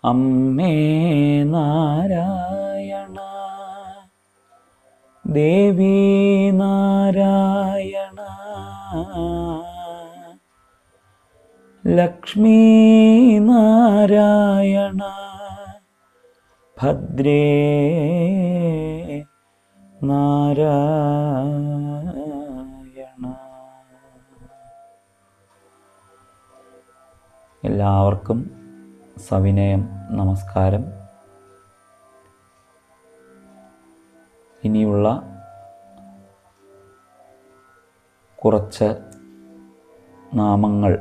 അമ്മേ നാരായണ ദേവി നാരായണ ലക്ഷ്മീ നാരായണ ഭദ്രേ നാരായണ. എല്ലാവർക്കും സവിനയം നമസ്കാരം. ഇനിയുള്ള കുറച്ച് നാമങ്ങൾ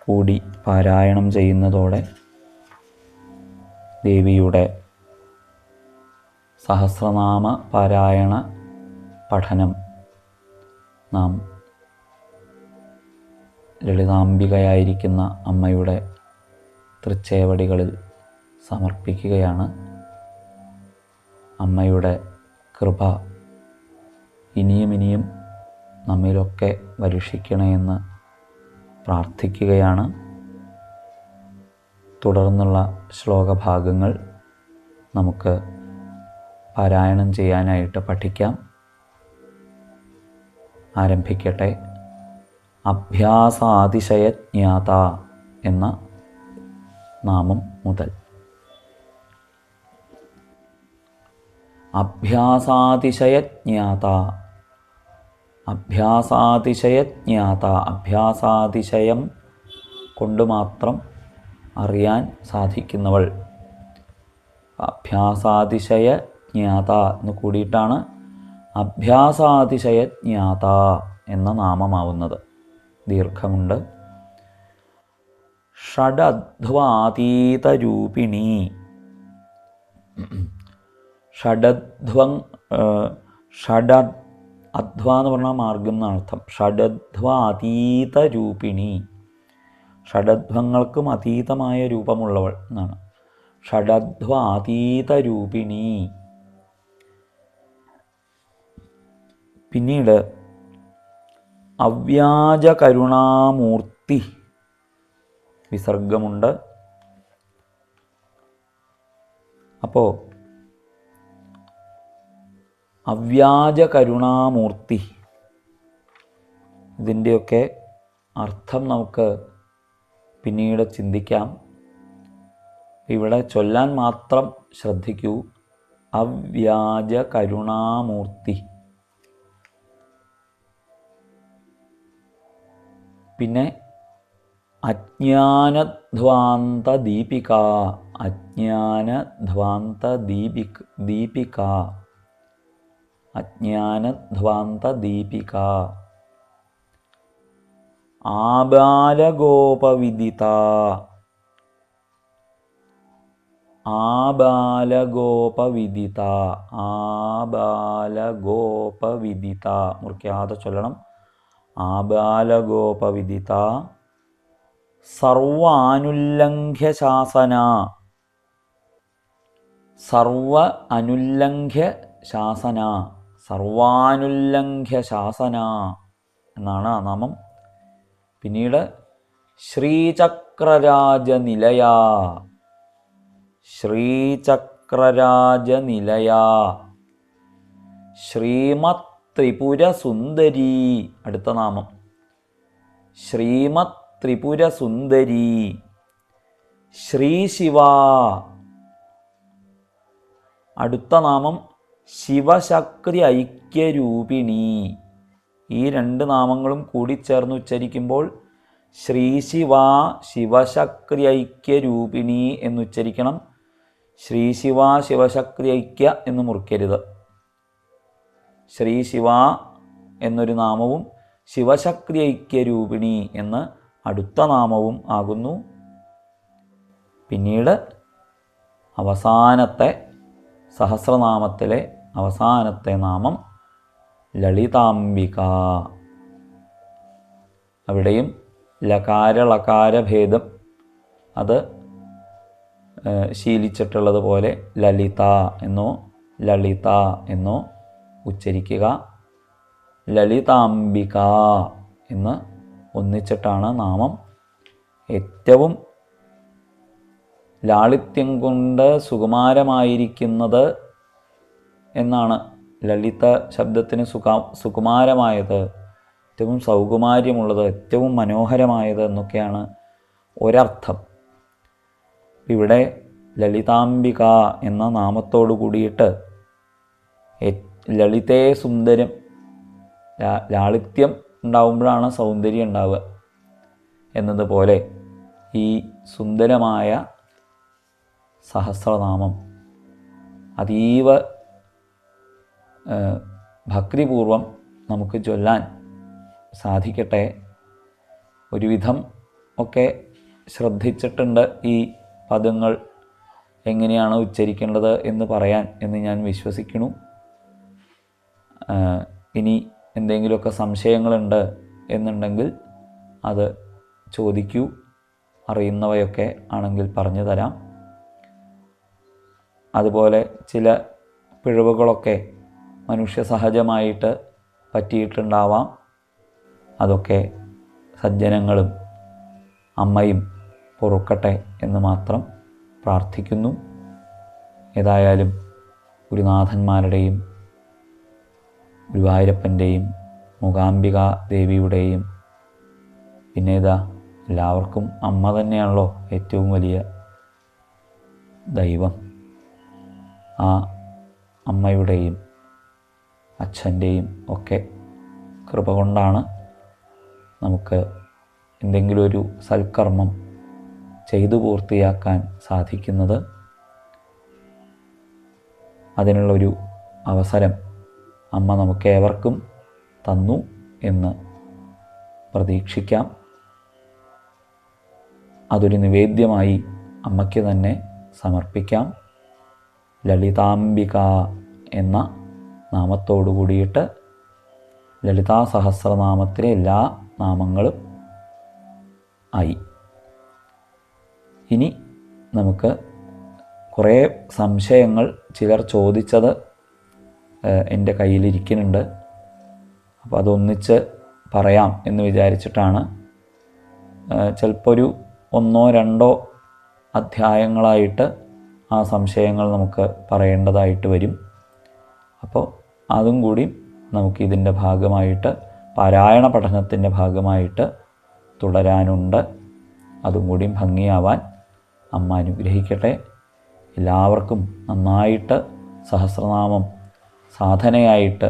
കൂടി പാരായണം ചെയ്യുന്നതോടെ ദേവിയുടെ സഹസ്രനാമ പാരായണ പഠനം നാം ലളിതാംബികയായിരിക്കുന്ന അമ്മയുടെ തൃച്ചേവടികളിൽ സമർപ്പിക്കുകയാണ്. അമ്മയുടെ കൃപ ഇനിയും ഇനിയും നമ്മിലൊക്കെ വരുഷിക്കണമെന്ന് പ്രാർത്ഥിക്കുകയാണ്. തുടർന്നുള്ള ശ്ലോകഭാഗങ്ങൾ നമുക്ക് പാരായണം ചെയ്യാനായിട്ട് പഠിക്കാം. ആരംഭിക്കട്ടെ. അഭ്യാസാതിശയജ്ഞാത എന്ന നാമം മുതൽ. അഭ്യാസാതിശയജ്ഞാത. അഭ്യാസാതിശയജ്ഞാത. അഭ്യാസാതിശയം കൊണ്ട് മാത്രം അറിയാൻ സാധിക്കുന്നവൾ. അഭ്യാസാതിശയജ്ഞാത എന്ന് കൂടിയിട്ടാണ് അഭ്യാസാതിശയജ്ഞാത എന്ന നാമമാവുന്നത്. ദീർഘമുണ്ട്. ഷഡധ്വാതീതരൂപിണി. അധ്വ എന്ന് പറഞ്ഞാൽ മാർഗം എന്നർത്ഥം. ഷഡധ്വാതീതരൂപിണി. ഷഡധ്വങ്ങൾക്കും അതീതമായ രൂപമുള്ളവൾ എന്നാണ്. ഷഡധ്വാതീതരൂപിണി. പിന്നീട് അവ്യാജകരുണാമൂർത്തി. വിസർഗമുണ്ട്. അപ്പോൾ അവ്യാജകരുണാമൂർത്തി, ഇതിൻ്റെയൊക്കെ അർത്ഥം നമുക്ക് പിന്നീട് ചിന്തിക്കാം. ഇവിടെ ചൊല്ലാൻ മാത്രം ശ്രദ്ധിക്കൂ. അവ്യാജകരുണാമൂർത്തി. പിന്നെ അജ്ഞാനധ്വാന്തദീപിക. അജ്ഞാനധ്വാന്തദീപിക. അജ്ഞാനധ്വാന്തദീപിക. ആബാലഗോപവിദിത. ആബാലഗോപവിദിത. ആബാലഗോപവിദിത. മുറിക്കാതെ ചൊല്ലണം. ആബാലഗോപവിദിത. സർവാനുല്ലംഘ്യശാസന. സർവ അനുല്ലംഘ്യശാസന. സർവാനുല്ലംഘ്യശാസന എന്നാണ് ആ നാമം. പിന്നീട് ശ്രീചക്രരാജനിലയ. ശ്രീചക്രരാജനിലയ. ശ്രീമത് ത്രിപുരസുന്ദരി. അടുത്ത നാമം ശ്രീമത് ത്രിപുരസുന്ദരി. ശ്രീശിവ. അടുത്ത നാമം ശിവശക്തി ഐക്യരൂപിണി. ഈ രണ്ട് നാമങ്ങളും കൂടിച്ചേർന്ന് ഉച്ചരിക്കുമ്പോൾ ശ്രീശിവ ശിവശക്തി ഐക്യരൂപിണി എന്നുച്ചരിക്കണം. ശ്രീശിവ ശിവശക്തി ഐക്യ എന്ന് മുറിക്കരുത്. ശ്രീശിവ എന്നൊരു നാമവും ശിവശക്തി ഐക്യരൂപിണി എന്ന് അടുത്ത നാമവും ആകുന്നു. പിന്നീട് അവസാനത്തെ സഹസ്രനാമത്തിലെ അവസാനത്തെ നാമം ലളിതാംബിക. അവിടെയും ലകാര ലകാര ഭേദം അത് ശീലിച്ചിട്ടുള്ളതുപോലെ ലളിത എന്നോ ലളിത എന്നോ ഉച്ചരിക്കുക. ലളിതാംബിക എന്ന് ഒന്നിച്ചിട്ടാണ് നാമം. ഏറ്റവും ലാളിത്യം കൊണ്ട് സുകുമാരമായിരിക്കുന്നത് എന്നാണ്. ലളിത ശബ്ദത്തിന് സുകുമാരമായത്, ഏറ്റവും സൗകുമാര്യമുള്ളത്, ഏറ്റവും മനോഹരമായത് എന്നൊക്കെയാണ് ഒരർത്ഥം. ഇവിടെ ലളിതാംബിക എന്ന നാമത്തോടു കൂടിയിട്ട് ലളിതേ സുന്ദരം, ലാളിത്യം ഉണ്ടാവുമ്പോഴാണ് സൗന്ദര്യം ഉണ്ടാവുക എന്നതുപോലെ ഈ സുന്ദരമായ സഹസ്രനാമം അതീവ ഭക്തിപൂർവം നമുക്ക് ചൊല്ലാൻ സാധിക്കട്ടെ. ഒരുവിധം ഒക്കെ ശ്രദ്ധിച്ചിട്ടുണ്ട് ഈ പദങ്ങൾ എങ്ങനെയാണ് ഉച്ചരിക്കേണ്ടത് എന്ന് പറയാൻ എന്ന് ഞാൻ വിശ്വസിക്കുന്നു. ഇനി എന്തെങ്കിലുമൊക്കെ സംശയങ്ങളുണ്ട് എന്നുണ്ടെങ്കിൽ അത് ചോദിക്കൂ. അറിയുന്നവയൊക്കെ ആണെങ്കിൽ പറഞ്ഞു തരാം. അതുപോലെ ചില പിഴവുകളൊക്കെ മനുഷ്യ സഹജമായിട്ട് പറ്റിയിട്ടുണ്ടാവാം. അതൊക്കെ സജ്ജനങ്ങളും അമ്മയും പൊറുക്കട്ടെ എന്ന് മാത്രം പ്രാർത്ഥിക്കുന്നു. ഏതായാലും ഗുരുനാഥന്മാരുടെയും ഗുരുവായൂരപ്പൻ്റെയും മൂകാംബിക ദേവിയുടെയും പിന്നെ എല്ലാവർക്കും അമ്മ തന്നെയാണല്ലോ ഏറ്റവും വലിയ ദൈവം. ആ അമ്മയുടെയും അച്ഛൻ്റെയും ഒക്കെ കൃപ കൊണ്ടാണ് നമുക്ക് എന്തെങ്കിലും ഒരു സൽക്കർമ്മം ചെയ്തു പൂർത്തിയാക്കാൻ സാധിക്കുന്നത്. അതിനുള്ളൊരു അവസരം അമ്മ നമുക്കേവർക്കും തന്നു എന്ന് പ്രതീക്ഷിക്കാം. അതൊരു നിവേദ്യമായി അമ്മയ്ക്ക് തന്നെ സമർപ്പിക്കാം. ലളിതാംബിക എന്ന നാമത്തോടു കൂടിയിട്ട് ലളിതാ സഹസ്രനാമത്തിലെ എല്ലാ നാമങ്ങളും ആയി. ഇനി നമുക്ക് കുറേ സംശയങ്ങൾ ചിലർ ചോദിച്ചത് എൻ്റെ കയ്യിലിരിക്കുന്നുണ്ട്. അപ്പോൾ അതൊന്നിച്ച് പറയാം എന്ന് വിചാരിച്ചിട്ടാണ്. ചിലപ്പോൾ ഒരു 1-2 അധ്യായങ്ങളായിട്ട് ആ സംശയങ്ങൾ നമുക്ക് പറയേണ്ടതായിട്ട് വരും. അപ്പോൾ അതും കൂടി നമുക്കിതിൻ്റെ ഭാഗമായിട്ട് പാരായണ പഠനത്തിൻ്റെ ഭാഗമായിട്ട് തുടരാനുണ്ട്. അതും കൂടി ഭംഗിയാവാൻ അമ്മ അനുഗ്രഹിക്കട്ടെ. എല്ലാവർക്കും നന്നായിട്ട് സഹസ്രനാമം സാധനയായിട്ട്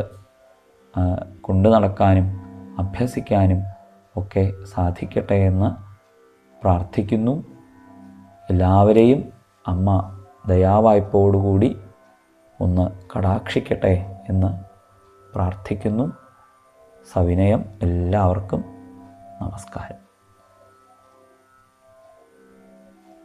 കൊണ്ടു നടക്കാനും അഭ്യസിക്കാനും ഒക്കെ സാധിക്കട്ടെ എന്ന് പ്രാർത്ഥിക്കുന്നു. എല്ലാവരെയും അമ്മ ദയാവായ്പോടുകൂടി ഒന്ന് കടാക്ഷിക്കട്ടെ എന്ന് പ്രാർത്ഥിക്കുന്നു. സവിനയം എല്ലാവർക്കും നമസ്കാരം.